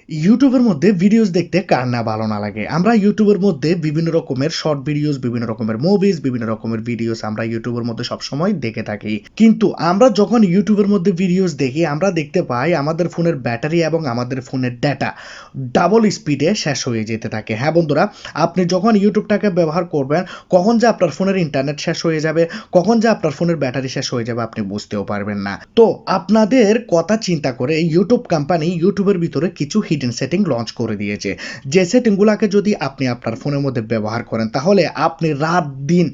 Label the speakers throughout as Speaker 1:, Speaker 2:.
Speaker 1: ইউটিউবের মধ্যে ভিডিওস দেখতে কার না ভালো না লাগে। আমরা ইউটিউবের মধ্যে বিভিন্ন রকমের শর্ট ভিডিওস, বিভিন্ন রকমের মুভিজ, বিভিন্ন রকমের ভিডিওস আমরা ইউটিউবের মধ্যে সবসময় দেখে থাকি। কিন্তু আমরা যখন ইউটিউবের মধ্যে ভিডিওস দেখি, আমরা দেখতে পাই আমাদের ফোনের ব্যাটারি এবং আমাদের ফোনের ডেটা ডাবল স্পিডে শেষ হয়ে যেতে থাকে। হ্যাঁ বন্ধুরা, আপনি যখন ইউটিউবটাকে ব্যবহার করবেন, কখন যে আপনার ফোনের ইন্টারনেট শেষ হয়ে যাবে, কখন যে আপনার ফোনের ব্যাটারি শেষ হয়ে যাবে আপনি বুঝতেও পারবেন না। তো আপনাদের কথা চিন্তা করে ইউটিউব কোম্পানি ইউটিউবের ভিতরে কিছু হিডেন সেটিং লঞ্চ করে দিয়েছে। যে সেটিংগুলোকে যদি আপনি আপনার ফোনের মধ্যে ব্যবহার করেন, তাহলে আপনি রাত দিন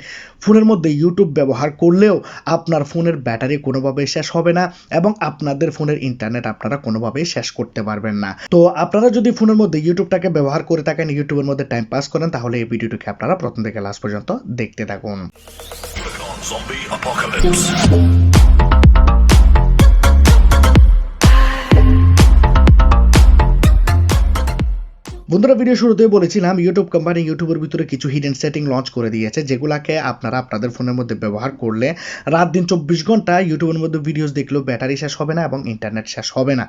Speaker 1: ফোনের মধ্যে ইউটিউব ব্যবহার করলেও আপনার ফোনের ব্যাটারি কোনোভাবেই শেষ হবে না এবং আপনাদের ফোনের ইন্টারনেট আপনারা কোনোভাবেই শেষ করতে পারবেন না। তো আপনারা যদি ফোনের মধ্যে ইউটিউবটাকে ব্যবহার করে থাকেন, ইউটিউবের মধ্যে টাইম পাস করেন, তাহলে এই ভিডিওটিকে আপনারা প্রথম থেকে লাস্ট পর্যন্ত দেখতে থাকুন। বন্ধুরা, ভিডিও শুরুতেই বলেছিলাম ইউটিউব কোম্পানি ইউটিউবের ভিতরে কিছু হিডেন সেটিং লঞ্চ করে দিয়েছে, যেগুলাকে আপনারা আপনাদের ফোনের মধ্যে ব্যবহার করলে রাত দিন 24 ঘন্টা ইউটিউবের মধ্যে ভিডিওস দেখলেও ব্যাটারি শেষ হবে না এবং ইন্টারনেট শেষ হবে না।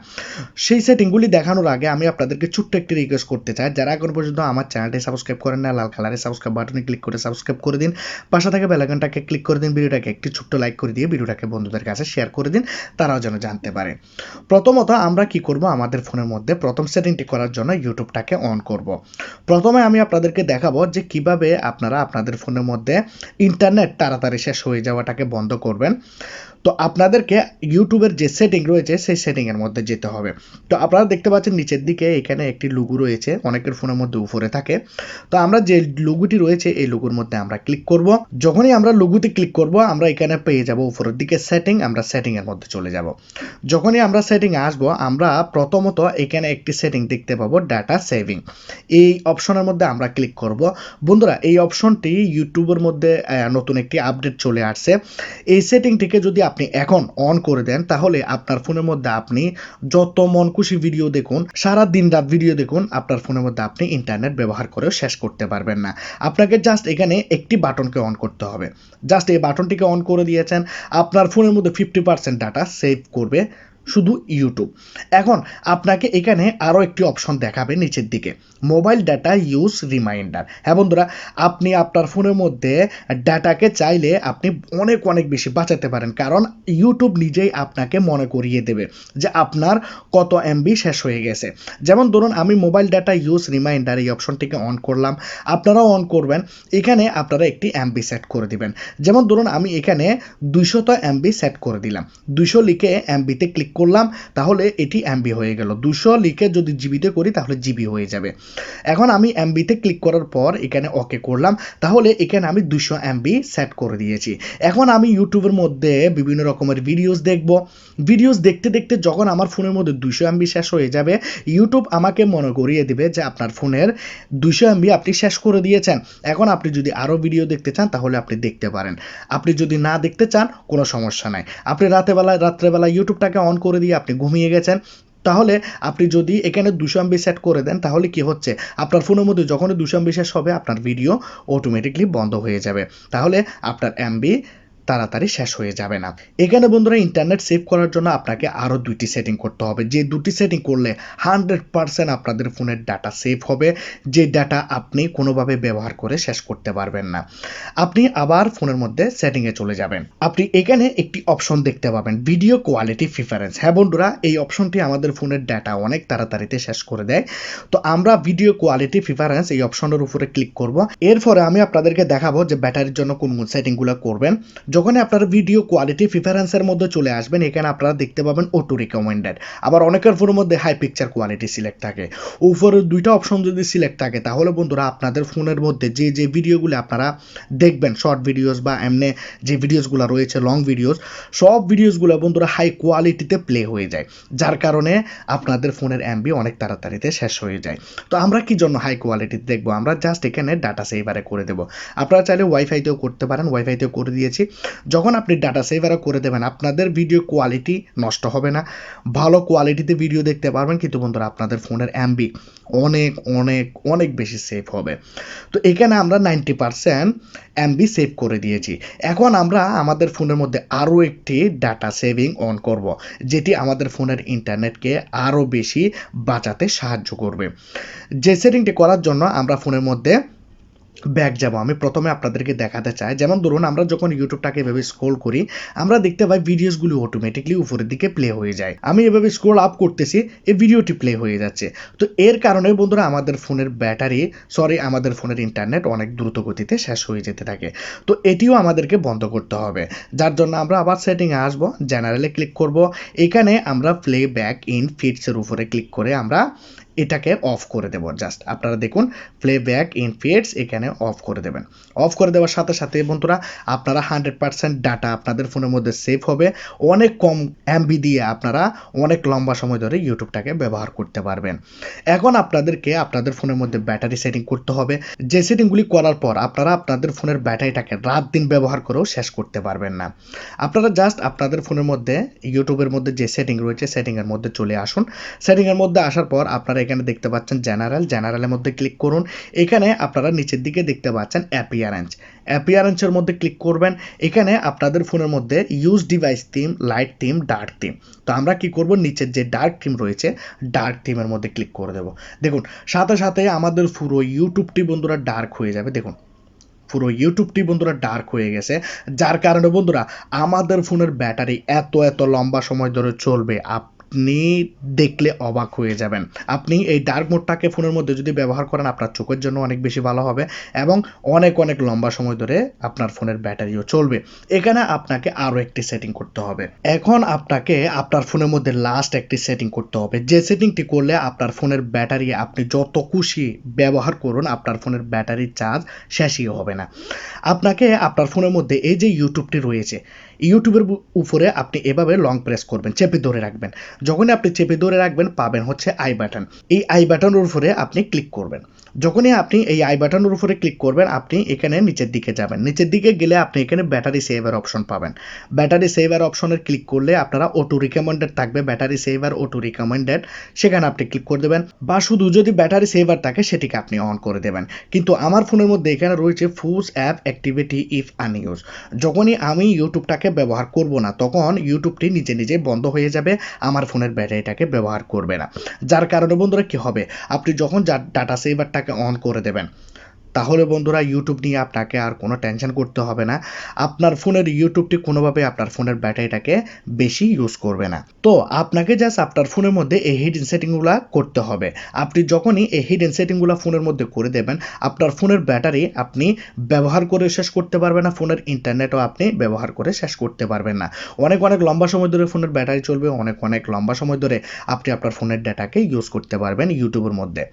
Speaker 1: সেই সেটিংগুলি দেখানোর আগে আমি আপনাদেরকে ছোট্ট একটি রিকোয়েস্ট করতে চাই, যারা এখন পর্যন্ত আমার চ্যানেলটি সাবস্ক্রাইব করেন না, লাল কালারের সাবস্ক্রাইব বাটনে ক্লিক করে সাবস্ক্রাইব করে দিন, পাশে থাকা বেল আইকনটাকে ক্লিক করে দিন, ভিডিওটাকে একটি ছোট্ট লাইক করে দিয়ে ভিডিওটাকে বন্ধুদের কাছে শেয়ার করে দিন, তারাও যেন জানতে পারে। প্রথমত আমরা কি করব, আমাদের ফোনের মধ্যে প্রথম সেটিংটি করার জন্য ইউটিউবটাকে অন করব। প্রথমে আমি আপনাদেরকে দেখাবো যে কিভাবে আপনারা আপনাদের ফোনের মধ্যে ইন্টারনেট তাড়াতাড়ি শেষ হয়ে যাওয়াটাকে বন্ধ করবেন। তো আপনাদেরকে ইউটিউবের যে সেটিং রয়েছে সেই সেটিংয়ের মধ্যে যেতে হবে। তো আপনারা দেখতে পাচ্ছেন নিচের দিকে এখানে একটি লোগো রয়েছে, অনেকের ফোনের মধ্যে উপরে থাকে। তো আমরা যে লোগোটি রয়েছে এই লোগোর মধ্যে আমরা ক্লিক করব। যখনই আমরা লোগোতে ক্লিক করব, আমরা এখানে পেয়ে যাব উপরের দিকে সেটিং, আমরা সেটিংয়ের মধ্যে চলে যাব। যখনই আমরা সেটিংয়ে আসবো, আমরা প্রথমত এখানে একটি সেটিং দেখতে পাবো, ডাটা সেভিং। এই অপশনের মধ্যে আমরা ক্লিক করব। বন্ধুরা, এই অপশনটি ইউটিউবের মধ্যে নতুন একটি আপডেট চলে আসছে। এই সেটিংটিকে যদি আপনি এখন অন করে দেন, তাহলে আপনার ফোনের মধ্যে আপনি যত মন খুশি ভিডিও দেখুন, সারা দিন রাত ভিডিও দেখুন, আপনার ফোনের মধ্যে আপনি ইন্টারনেট ব্যবহার করেও শেষ করতে পারবেন না। আপনাকে জাস্ট এখানে একটি বাটনকে অন করতে হবে। জাস্ট এই বাটনটিকে অন করে দিয়েছেন, আপনার ফোনের মধ্যে 50% ডাটা সেভ করবে শুধু ইউটিউব। এখন আপনাকে এখানে আরও একটি অপশন দেখাবে নিচের দিকে, মোবাইল ডাটা ইউজ রিমাইন্ডার। হ্যাঁ বন্ধুরা, আপনি আপনার ফোনের মধ্যে ডাটাকে চাইলে আপনি অনেক অনেক বেশি বাঁচাতে পারেন, কারণ ইউটিউব নিজেই আপনাকে মনে করিয়ে দেবে যে আপনার কত এমবি শেষ হয়ে গেছে। যেমন ধরুন, আমি মোবাইল ডাটা ইউজ রিমাইন্ডার এই অপশনটিকে অন করলাম, আপনারাও অন করবেন। এখানে আপনারা একটি এমবি সেট করে দিবেন। যেমন ধরুন, আমি এখানে 200 এমবি সেট করে দিলাম। 200 লিখে এমবিতে ক্লিক করলাম, তাহলে এটি এমবি হয়ে গেল। 200 লিখে যদি জিবিতে করি তাহলে জিবি হয়ে যাবে। এখন আমি এমবিতে ক্লিক করার পর এখানে ওকে করলাম, তাহলে এখানে আমি 200 এমবি সেট করে দিয়েছি। এখন আমি ইউটিউবের মধ্যে বিভিন্ন রকমের ভিডিওস দেখব। ভিডিওস দেখতে দেখতে যখন আমার ফোনের মধ্যে 200 এমবি শেষ হয়ে যাবে, ইউটিউব আমাকে মনে করিয়ে দিবে যে আপনার ফোনের 200 এমবি আপনি শেষ করে দিয়েছেন। এখন আপনি যদি আরও ভিডিও দেখতে চান তাহলে আপনি দেখতে পারেন, আপনি যদি না দেখতে চান কোনো সমস্যা নাই। আপনি রাত্রেবেলা ইউটিউবটাকে অন করে দিয়ে আপনি ঘুমিয়ে গেছেন, তাহলে আপনি যদি এখানে 200 এমবি সেট করে দেন, তাহলে কি হচ্ছে, আপনার ফোনের মধ্যে যখনই 200 এমবি শেষ হবে আপনার ভিডিও অটোমেটিকলি বন্ধ হয়ে যাবে, তাহলে আপনার এমবি তাড়াতাড়ি শেষ হয়ে যাবে না। এখানে বন্ধুরা, ইন্টারনেট সেভ করার জন্য আপনাকে আরও দুইটি সেটিং করতে হবে। যে দুটি সেটিং করলে 100% আপনাদের ফোনের ডাটা সেভ হবে, যে ডাটা আপনি কোনোভাবে ব্যবহার করে শেষ করতে পারবেন না। আপনি আবার ফোনের মধ্যে সেটিংয়ে চলে যাবেন। আপনি এখানে একটি অপশন দেখতে পাবেন, ভিডিও কোয়ালিটি প্রিফারেন্স। হ্যাঁ বন্ধুরা, এই অপশনটি আমাদের ফোনের ডাটা অনেক তাড়াতাড়িতে শেষ করে দেয়। তো আমরা ভিডিও কোয়ালিটি প্রিফারেন্স এই অপশনের উপরে ক্লিক করব। এরপরে আমি আপনাদেরকে দেখাবো যে ব্যাটারির জন্য কোন কোন সেটিংগুলো করবেন। যখন আপনারা ভিডিও কোয়ালিটি প্রিফারেন্সের মধ্যে চলে আসবেন, এখানে আপনারা দেখতে পাবেন অটো রিকমেন্ডেড। আবার অনেকের ফোনের মধ্যে হাই পিকচার কোয়ালিটি সিলেক্ট থাকে। উপরে দুইটা অপশন যদি সিলেক্ট থাকে, তাহলে বন্ধুরা আপনাদের ফোনের মধ্যে যে যে ভিডিওগুলো আপনারা দেখবেন, শর্ট ভিডিওস বা এমনি যে ভিডিওসগুলো রয়েছে লং ভিডিওস, সব ভিডিওসগুলো বন্ধুরা হাই কোয়ালিটিতে প্লে হয়ে যায়, যার কারণে আপনাদের ফোনের এমবি অনেক তাড়াতাড়িতে শেষ হয়ে যায়। তো আমরা কি জন্য হাই কোয়ালিটিতে দেখবো, আমরা জাস্ট এখানে ডাটা সেভারে করে দেবো। আপনারা চাইলে ওয়াইফাইতেও করতে পারেন, ওয়াইফাইতেও করে দিয়েছি। যখন আপনি ডাটা সেভারও করে দেবেন আপনাদের ভিডিও কোয়ালিটি নষ্ট হবে না, ভালো কোয়ালিটিতে ভিডিও দেখতে পারবেন, কিন্তু বন্ধুরা আপনাদের ফোনের এমবি অনেক অনেক অনেক বেশি সেভ হবে। তো এখানে আমরা 90% এমবি সেভ করে দিয়েছি। এখন আমরা আমাদের ফোনের মধ্যে আরও একটি ডাটা সেভিং অন করব, যেটি আমাদের ফোনের ইন্টারনেটকে আরও বেশি বাঁচাতে সাহায্য করবে। যে সেটিংটি করার জন্য আমরা ফোনের মধ্যে ব্যাক যাব, আমি প্রথমে আপনাদেরকে দেখাতে চাই। যেমন ধরুন আমরা যখন ইউটিউবটাকে এভাবে স্ক্রল করি, আমরা দেখতে পাই ভিডিওসগুলো অটোমেটিকলি উপরের দিকে প্লে হয়ে যায়। আমি এভাবে স্ক্রল আপ করতেছি, এই ভিডিওটি প্লে হয়ে যাচ্ছে। তো এর কারণে বন্ধুরা আমাদের ফোনের আমাদের ফোনের ইন্টারনেট অনেক দ্রুত গতিতে শেষ হয়ে যেতে থাকে। তো এটিও আমাদেরকে বন্ধ করতে হবে, যার জন্য আমরা আবার সেটিংয়ে আসবো, জেনারেলে ক্লিক করব। এখানে আমরা প্লে ব্যাক ইন ফিডসের উপরে ক্লিক করে আমরা এটাকে অফ করে দেব। জাস্ট আপনারা দেখুন, প্লে ব্যাক ইন ফিডস এখানে অফ করে দেবেন। অফ করে দেওয়ার সাথে সাথে বন্ধুরা আপনারা 100% ডাটা আপনাদের ফোনের মধ্যে সেভ হবে। অনেক কম এমবি দিয়ে আপনারা অনেক লম্বা সময় ধরে ইউটিউবটাকে ব্যবহার করতে পারবেন। এখন আপনাদেরকে আপনাদের ফোনের মধ্যে ব্যাটারি সেটিং করতে হবে। যে সেটিংগুলি করার পর আপনারা আপনাদের ফোনের ব্যাটারিটাকে রাত দিন ব্যবহার করেও শেষ করতে পারবেন না। আপনারা জাস্ট আপনাদের ফোনের মধ্যে ইউটিউবের মধ্যে যে সেটিং রয়েছে সেটিংয়ের মধ্যে চলে আসুন। সেটিংয়ের মধ্যে আসার পর আপনারা এখানে দেখতে পাচ্ছেন জেনারেলের মধ্যে ক্লিক করুন। এখানে আপনারা নিচের দিকে দেখতে পাচ্ছেন অ্যাপিয়ারেন্সের মধ্যে ক্লিক করবেন। এখানে আপনাদের ফোনের মধ্যে use device theme, light theme, dark theme. তো আমরা কি করব, নিচের যে ডার্ক থিম রয়েছে ডার্ক থিমের মধ্যে ক্লিক করে দেব। দেখুন সাথে সাথে আমাদের পুরো ইউটিউবটি বন্ধুরা ডার্ক হয়ে যাবে। দেখুন পুরো ইউটিউবটি বন্ধুরা ডার্ক হয়ে গেছে, যার কারণে বন্ধুরা আমাদের ফোনের ব্যাটারি এত এত লম্বা সময় ধরে চলবে, আপনি দেখলে অবাক হয়ে যাবেন। আপনি এই ডার্ক মোডটাকে ফোনের মধ্যে যদি ব্যবহার করেন আপনার চোখের জন্য অনেক বেশি ভালো হবে এবং অনেক অনেক লম্বা সময় ধরে আপনার ফোনের ব্যাটারিও চলবে। এখানে আপনাকে আরও একটি সেটিং করতে হবে। এখন আপনাকে আপনার ফোনের মধ্যে লাস্ট একটি সেটিং করতে হবে, যে সেটিংটি করলে আপনার ফোনের ব্যাটারি আপনি যত খুশি ব্যবহার করুন আপনার ফোনের ব্যাটারির চার্জ শেষই হবে না। আপনাকে আপনার ফোনের মধ্যে এই যে ইউটিউবটি রয়েছে, ইউটিউবের উপরে আপনি এভাবে লং প্রেস করবেন, চেপে ধরে রাখবেন। যখনই আপনি চেপে ধরে রাখবেন পাবেন হচ্ছে আই বাটন। এই আই বাটনের উপরে আপনি ক্লিক করবেন। যখনই আপনি এই আই বাটনের উপরে ক্লিক করবেন আপনি এখানে নিচের দিকে যাবেন। নিচের দিকে গেলে আপনি এখানে ব্যাটারি সেভার অপশন পাবেন। ব্যাটারি সেভার অপশনের ক্লিক করলে আপনারা অটো রিকমেন্ডেড থাকবে, ব্যাটারি সেভার অটো রিকমেন্ডেড, সেখানে আপনি ক্লিক করে দেবেন। বা শুধু যদি ব্যাটারি সেভার থাকে সেটিকে আপনি অন করে দেবেন। কিন্তু আমার ফোনের মধ্যে এখানে রয়েছে ফুজ অ্যাপ অ্যাক্টিভিটি ইফ আনইউজ। যখনই আমি ইউটিউবটাকে ব্যবহার করব না তখন ইউটিউবটি নিজে নিজে বন্ধ হয়ে যাবে, আমার ফোনের ব্যাটারিটাকে ব্যবহার করবে না। যার কারণে বন্ধুরা কি হবে, আপনি যখন ডাটা সেভারটাকে অন করে দেবেন তাহলে বন্ধুরা ইউটিউব নিয়ে আপনাকে আর কোনো টেনশন করতে হবে না। আপনার ফোনের ইউটিউবটি কোনোভাবে আপনার ফোনের ব্যাটারিটাকে বেশি ইউজ করবে না। তো আপনাকে জাস্ট আপনার ফোনের মধ্যে এই হিডেন সেটিংগুলো করতে হবে। আপনি যখনই এই হিডেন সেটিংগুলো ফোনের মধ্যে করে দেবেন আপনার ফোনের ব্যাটারি আপনি ব্যবহার করে শেষ করতে পারবেন না, ফোনের ইন্টারনেটও আপনি ব্যবহার করে শেষ করতে পারবেন না। অনেক অনেক লম্বা সময় ধরে ফোনের ব্যাটারি চলবে, অনেক অনেক লম্বা সময় ধরে আপনি আপনার ফোনের ডাটাকে ইউজ করতে পারবেন ইউটিউবের মধ্যে।